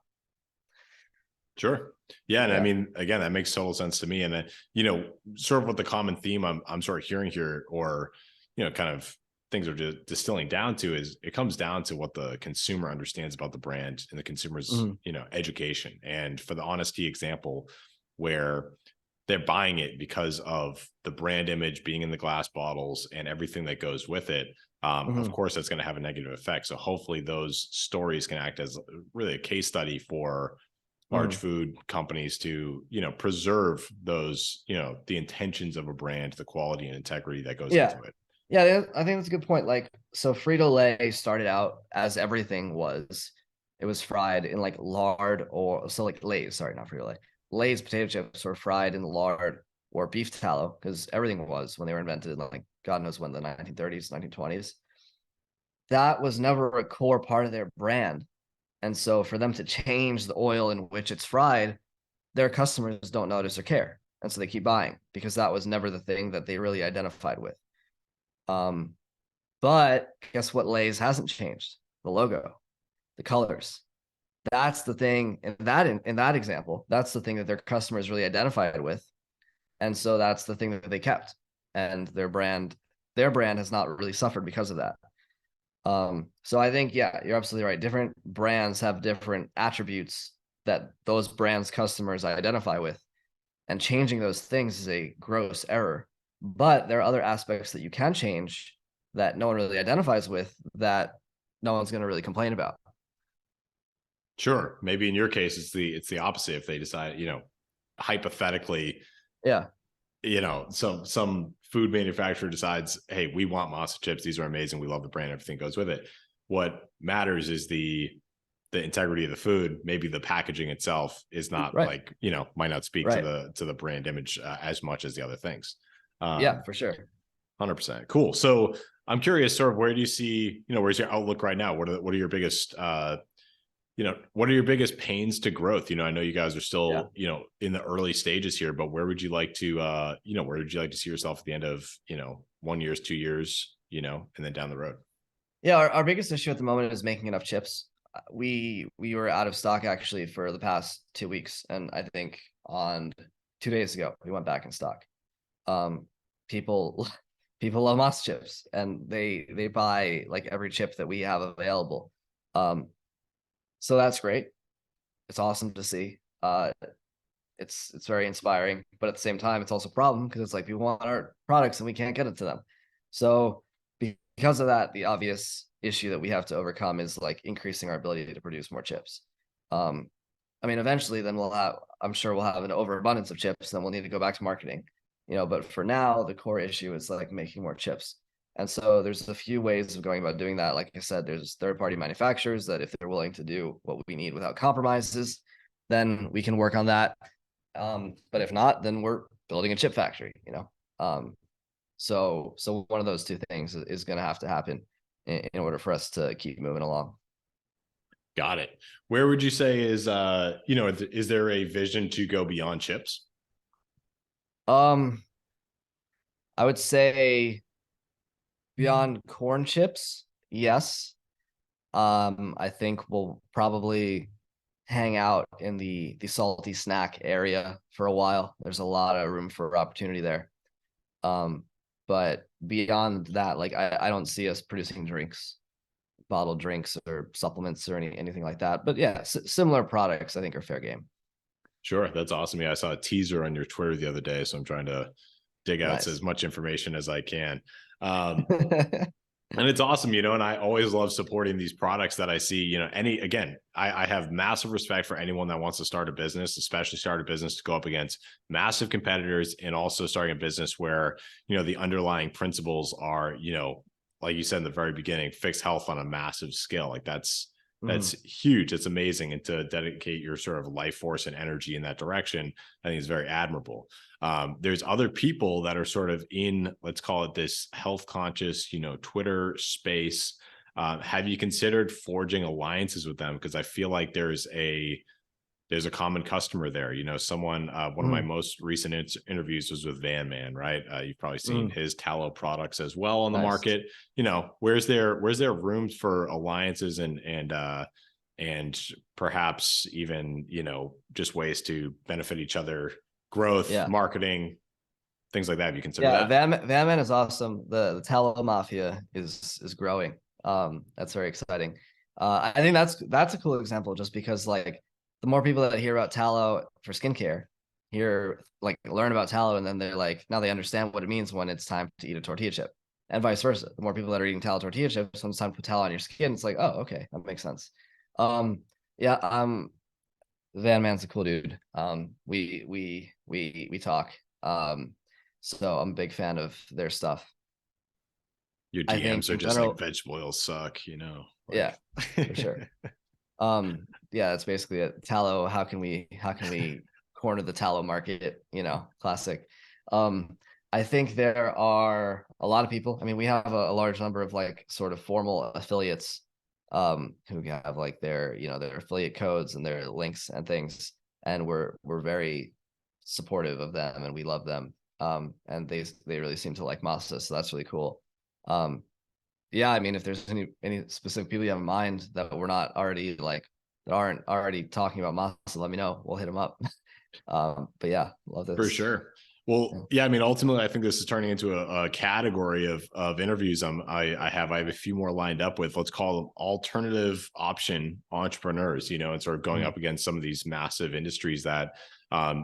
Sure. Yeah. And I Yeah. mean, again, that makes total sense to me. And, you know, sort of what the common theme I'm sort of hearing here, or, you know, kind of things are distilling down to, is it comes down to what the consumer understands about the brand and the consumer's, Mhm. you know, education. And for the honesty example, where they're buying it because of the brand image being in the glass bottles and everything that goes with it. Of Mhm. course, that's going to have a negative effect. So hopefully those stories can act as really a case study for large Mhm. food companies to, you know, preserve those, you know, the intentions of a brand, the quality and integrity that goes Yeah. into it. Yeah, I think that's a good point. Like, so Frito-Lay started out as everything was. It was fried in like lard, or so like Lay's, sorry, not Frito-Lay. Lay's potato chips were fried in lard or beef tallow, because everything was when they were invented in like God knows when, the 1930s, 1920s. That was never a core part of their brand. And so for them to change the oil in which it's fried, their customers don't notice or care. And so they keep buying because that was never the thing that they really identified with. Um, but guess what? Lay's hasn't changed. The logo, the colors. That's the thing in that example. That's the thing that their customers really identified with, and so that's the thing that they kept. And their brand has not really suffered because of that. So I think, yeah, you're absolutely right. Different brands have different attributes that those brands' customers identify with, and changing those things is a gross error. But there are other aspects that you can change that no one really identifies with, that no one's going to really complain about. Sure. Maybe in your case, it's the opposite. If they decide, you know, hypothetically, Yeah. you know, some food manufacturer decides, hey, we want MASA chips. These are amazing. We love the brand. Everything goes with it. What matters is the integrity of the food. Maybe the packaging itself is not, Right. like, you know, might not speak to Right. the brand image as much as the other things. Yeah, for sure. 100%. Cool. So I'm curious, sort of, where do you see, you know, where's your outlook right now? What are your biggest you know, what are your biggest pains to growth? You know, I know you guys are Yeah. still, you know, in the early stages here, but where would you like to, you know, where would you like to see yourself at the end of, you know, 1 year, 2 years, you know, and then down the road? Yeah. Our biggest issue at the moment is making enough chips. We were out of stock actually for the past 2 weeks, and I think on 2 days ago we went back in stock. Um, people people love Moss chips, and they buy like every chip that we have available. Um, so that's great. It's awesome to see. It's very inspiring, but at the same time, it's also a problem because it's like people want our products and we can't get it to them. So because of that, the obvious issue that we have to overcome is like increasing our ability to produce more chips. Um, I mean, eventually, then I'm sure we'll have an overabundance of chips, and then we'll need to go back to marketing, but for now, the core issue is like making more chips. And so there's a few ways of going about doing that. Like I said, there's third-party manufacturers that if they're willing to do what we need without compromises, then we can work on that. But if not, then we're building a chip factory. So one of those two things is going to have to happen in order for us to keep moving along. Got it. Where would you say is, you know, is there a vision to go beyond chips? Um, I would say beyond corn chips, yes. I think we'll probably hang out in the salty snack area for a while. There's a lot of room for opportunity there. Um, but beyond that, like I don't see us producing drinks, bottled drinks or supplements or anything like that. But yeah, similar products I think are fair game. Sure. That's awesome. Yeah. I saw a teaser on your Twitter the other day, so I'm trying to dig out as Nice. much information as I can. And it's awesome, you know, and I always love supporting these products that I see, you know, I have massive respect for anyone that wants to start a business, especially start a business to go up against massive competitors, and also starting a business where, you know, the underlying principles are, you know, like you said in the very beginning, fixed health on a massive scale. Like that's Mhm. huge. It's amazing. And to dedicate your sort of life force and energy in that direction, I think is very admirable. There's other people that are sort of in, let's call it this health conscious, you know, Twitter space. Have you considered forging alliances with them? Because I feel like there's a common customer there. You know, someone, one of my Mm, most recent interviews was with Van Man, right? You've probably seen mm, his tallow products as well on the nice. market. You know, where's there rooms for alliances and perhaps even, you know, just ways to benefit each other, growth, Yeah. marketing, things like that. Have you consider Yeah, that? Van Man is awesome. The tallow mafia is growing. That's very exciting. I think that's a cool example just because like the more people that hear about tallow for skincare, hear like learn about tallow, and then they're like now they understand what it means when it's time to eat a tortilla chip, and vice versa. The more people that are eating tallow tortilla chips when it's time to put tallow on your skin, it's like, oh, okay, that makes sense. Um, yeah, Van Man's a cool dude. We talk. So I'm a big fan of their stuff. Your I think DMs are in just like general, vegetable oils suck, you know, yeah, like for sure. Yeah, that's basically it. Tallow, how can we corner the tallow market? You know, classic. I think there are a lot of people. I mean, we have a large number of like sort of formal affiliates who have like their, you know, their affiliate codes and their links and things. And we're very supportive of them and we love them. And they really seem to like MASA, so that's really cool. Um, yeah, I mean, if there's any specific people you have in mind that we're not already like that aren't already talking about MASA, let me know. We'll hit them up. But yeah, love for this. sure. Yeah. Well, yeah, I mean, ultimately, I think this is turning into a category of interviews. I have a few more lined up with, let's call them alternative option entrepreneurs, you know, and sort of going Mm, up against some of these massive industries that,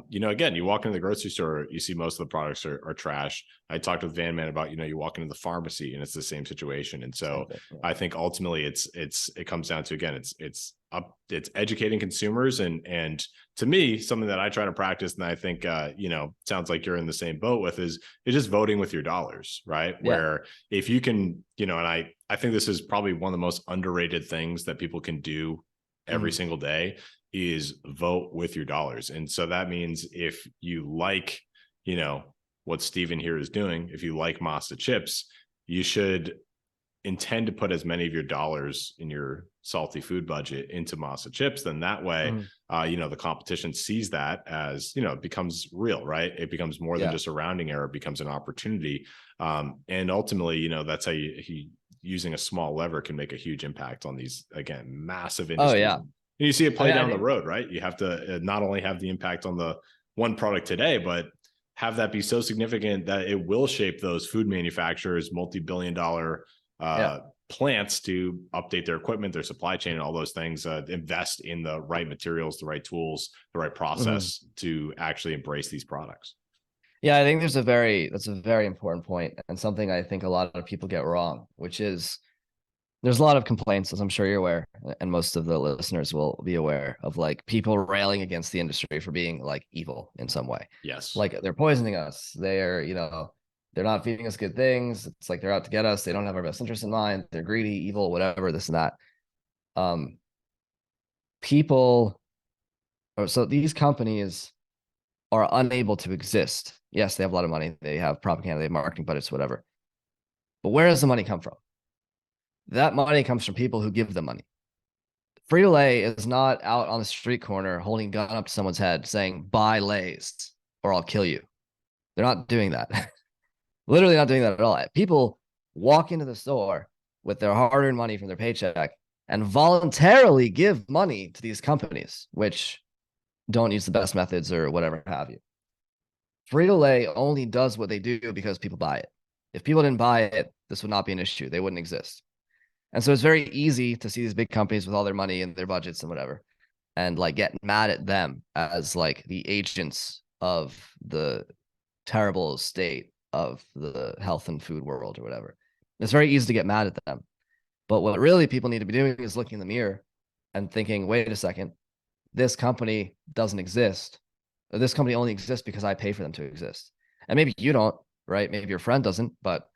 you know, again, you walk into the grocery store, you see most of the products are trash. I talked with Van Man about, you know, you walk into the pharmacy and it's the same situation. And same so thing. Yeah. I think ultimately it comes down to, again, it's educating consumers and to me, something that I try to practice, and I think you know, sounds like you're in the same boat with is just voting with your dollars, right? Yeah. Where if you can, you know, and I think this is probably one of the most underrated things that people can do every Mm, single day is vote with your dollars. And so that means if you like, you know, what Steven here is doing, if you like Masa chips, you should intend to put as many of your dollars in your salty food budget into masa chips, then that way mm, you know, the competition sees that as, you know, it becomes real, right? It becomes more than yeah. just a rounding error, it becomes an opportunity. And ultimately, you know, that's how he using a small lever can make a huge impact on these, again, massive Oh industries. yeah. And you see it I play mean, I down the think road, right? You have to not only have the impact on the one product today, but have that be so significant that it will shape those food manufacturers multi-billion dollar yeah. plants to update their equipment, their supply chain, and all those things, invest in the right materials, the right tools, the right Mhm. process to actually embrace these products. Yeah, I think that's a very important point and something I think a lot of people get wrong, which is there's a lot of complaints, as I'm sure you're aware, and most of the listeners will be aware of like people railing against the industry for being like evil in some way. Yes. Like they're poisoning us. They're, you know, they're not feeding us good things. It's like they're out to get us. They don't have our best interest in mind. They're greedy, evil, whatever, this and that. Um, people, or so these companies are unable to exist. Yes, they have a lot of money. They have propaganda, they have marketing budgets, whatever. But where does the money come from? That money comes from people who give them money. Frito-Lay is not out on the street corner holding a gun up to someone's head saying, buy Lays or I'll kill you. They're not doing that. Literally not doing that at all. People walk into the store with their hard earned money from their paycheck and voluntarily give money to these companies, which don't use the best methods or whatever have you. Frito-Lay only does what they do because people buy it. If people didn't buy it, this would not be an issue. They wouldn't exist. And so it's very easy to see these big companies with all their money and their budgets and whatever and like get mad at them as like the agents of the terrible state of the health and food world or whatever. It's very easy to get mad at them. But what really people need to be doing is looking in the mirror and thinking, wait a second, this company doesn't exist. Or this company only exists because I pay for them to exist. And maybe you don't, right? Maybe your friend doesn't, but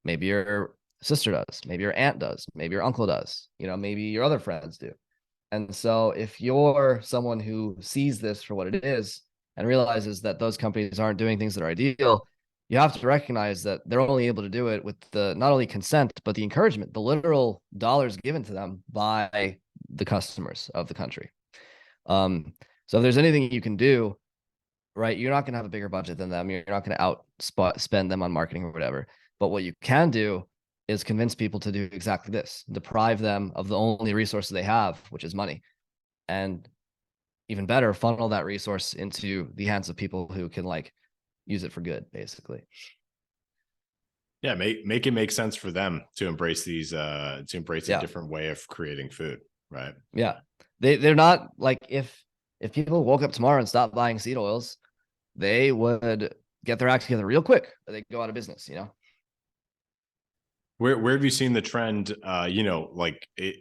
maybe your sister does. Maybe your aunt does. Maybe your uncle does. You know, maybe your other friends do. And so if you're someone who sees this for what it is and realizes that those companies aren't doing things that are ideal, you have to recognize that they're only able to do it with the not only consent, but the encouragement, the literal dollars given to them by the customers of the country. So if there's anything you can do, right, you're not going to have a bigger budget than them. You're not going to spend them on marketing or whatever. But what you can do is convince people to do exactly this, deprive them of the only resource they have, which is money. And even better, funnel that resource into the hands of people who can like use it for good, basically. Yeah, make it make sense for them to embrace these to embrace a different way of creating food, right? Yeah. They're not like, if people woke up tomorrow and stopped buying seed oils, they would get their act together real quick, or they go out of business, you know. Where have you seen the trend? You know, like you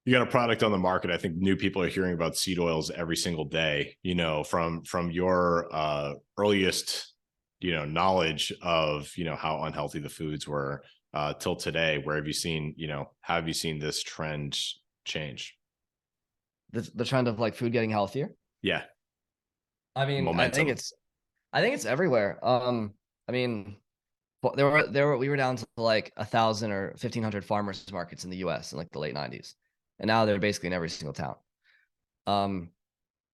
got a product on the market. I think new people are hearing about seed oils every single day, you know, from your earliest, you know, knowledge of, you know, how unhealthy the foods were till today. Where have you seen, you know, how have you seen this trend change? The trend of like food getting healthier. Yeah. I mean, Momentum. I think it's everywhere. I mean, we were down to like 1,000 or 1,500 farmers markets in the US in like the late 90s. And now they're basically in every single town.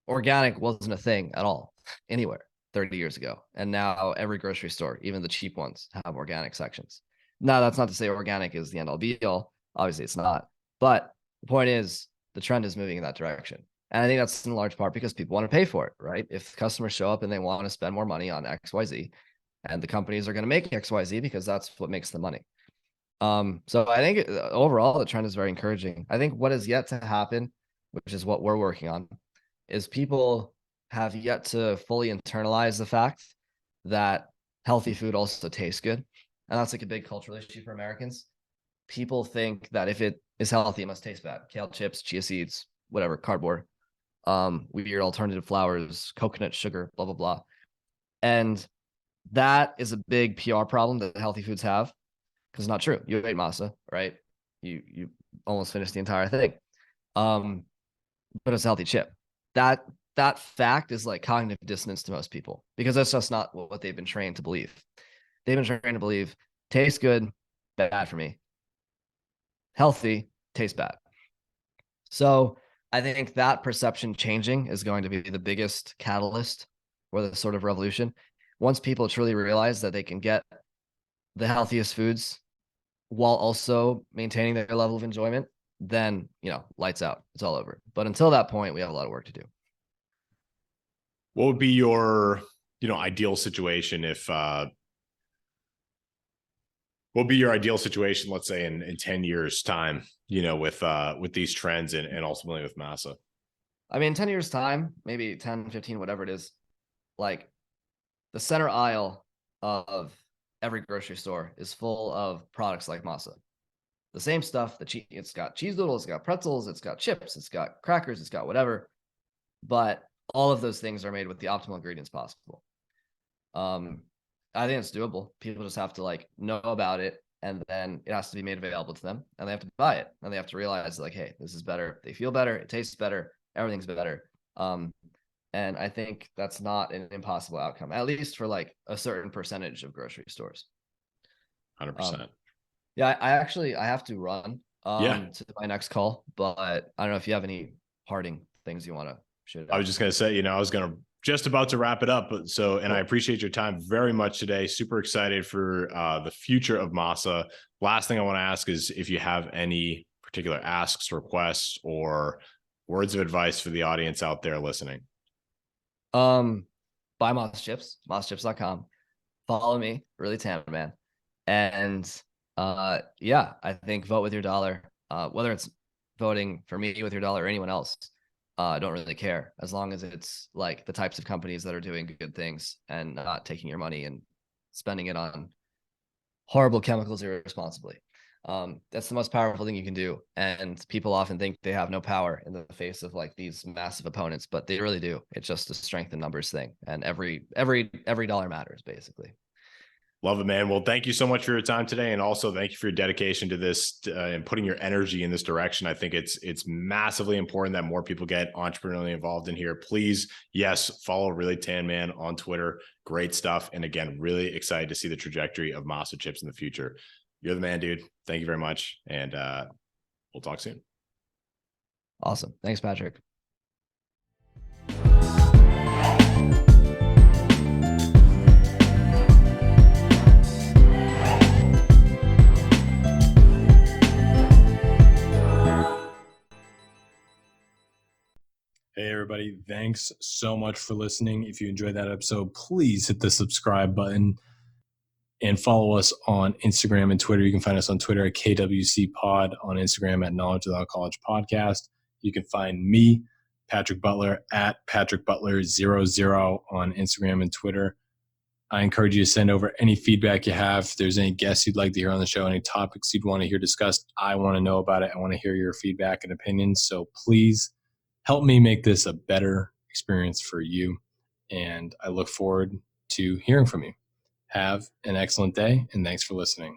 Organic wasn't a thing at all anywhere 30 years ago. And now every grocery store, even the cheap ones, have organic sections. Now, that's not to say organic is the end all be all. Obviously, it's not. But the point is, the trend is moving in that direction. And I think that's in large part because people want to pay for it, right? If customers show up and they want to spend more money on XYZ, and the companies are going to make XYZ because that's what makes the money. So I think overall the trend is very encouraging. I think what is yet to happen, which is what we're working on, is people have yet to fully internalize the fact that healthy food also tastes good. And that's like a big cultural issue for Americans. People think that if it is healthy, it must taste bad. Kale chips, chia seeds, whatever, cardboard, weird alternative flours, coconut sugar, blah, blah, blah. And that is a big PR problem that healthy foods have, because it's not true. You ate MASA, right? You almost finished the entire thing. But it's a healthy chip. That fact is like cognitive dissonance to most people, because that's just not what they've been trained to believe. They've been trained to believe tastes good, bad for me. Healthy, tastes bad. So I think that perception changing is going to be the biggest catalyst for this sort of revolution. Once people truly realize that they can get the healthiest foods while also maintaining their level of enjoyment, then, you know, lights out. It's all over. But until that point, we have a lot of work to do. What would be your, you know, ideal situation if what would be your ideal situation, let's say in 10 years time, you know, with these trends and ultimately with MASA? I mean, 10 years time, maybe 10, 15, whatever it is, like the center aisle of every grocery store is full of products like MASA. The same stuff. It's got cheese doodles, it's got pretzels, it's got chips, it's got crackers, it's got whatever. But all of those things are made with the optimal ingredients possible. I think it's doable. People just have to like know about it, and then it has to be made available to them, and they have to buy it, and they have to realize like, hey, this is better. They feel better. It tastes better. Everything's better. And I think that's not an impossible outcome, at least for like a certain percentage of grocery stores. 100%. Yeah, I have to run Yeah. to my next call, but I don't know if you have any parting things you want to shoot I out. was just going to say, you know, I was going to just about to wrap it up. But so, and I appreciate your time very much today. Super excited for the future of MASA. Last thing I want to ask is if you have any particular asks, requests, or words of advice for the audience out there listening. Buy MASA chips, masachips.com. Follow me, really tan man. And yeah, I think vote with your dollar. Whether it's voting for me with your dollar or anyone else, I don't really care, as long as it's like the types of companies that are doing good things and not taking your money and spending it on horrible chemicals irresponsibly. That's the most powerful thing you can do. And people often think they have no power in the face of like these massive opponents, but they really do. It's just a strength in numbers thing. And every dollar matters, basically. Love it, man. Well, thank you so much for your time today, and also thank you for your dedication to this and putting your energy in this direction. I think it's massively important that more people get entrepreneurially involved in here. Please, yes, follow Really Tan Man on Twitter. Great stuff, and again, really excited to see the trajectory of MASA chips in the future. You're the man, dude. Thank you very much, and we'll talk soon. Awesome. Thanks, Patrick. Hey, everybody. Thanks so much for listening. If you enjoyed that episode, please hit the subscribe button and follow us on Instagram and Twitter. You can find us on Twitter at KWC Pod, on Instagram at Knowledge Without College Podcast. You can find me, Patrick Butler, at Patrick Butler00 on Instagram and Twitter. I encourage you to send over any feedback you have. If there's any guests you'd like to hear on the show, any topics you'd want to hear discussed, I want to know about it. I want to hear your feedback and opinions. So please help me make this a better experience for you. And I look forward to hearing from you. Have an excellent day, and thanks for listening.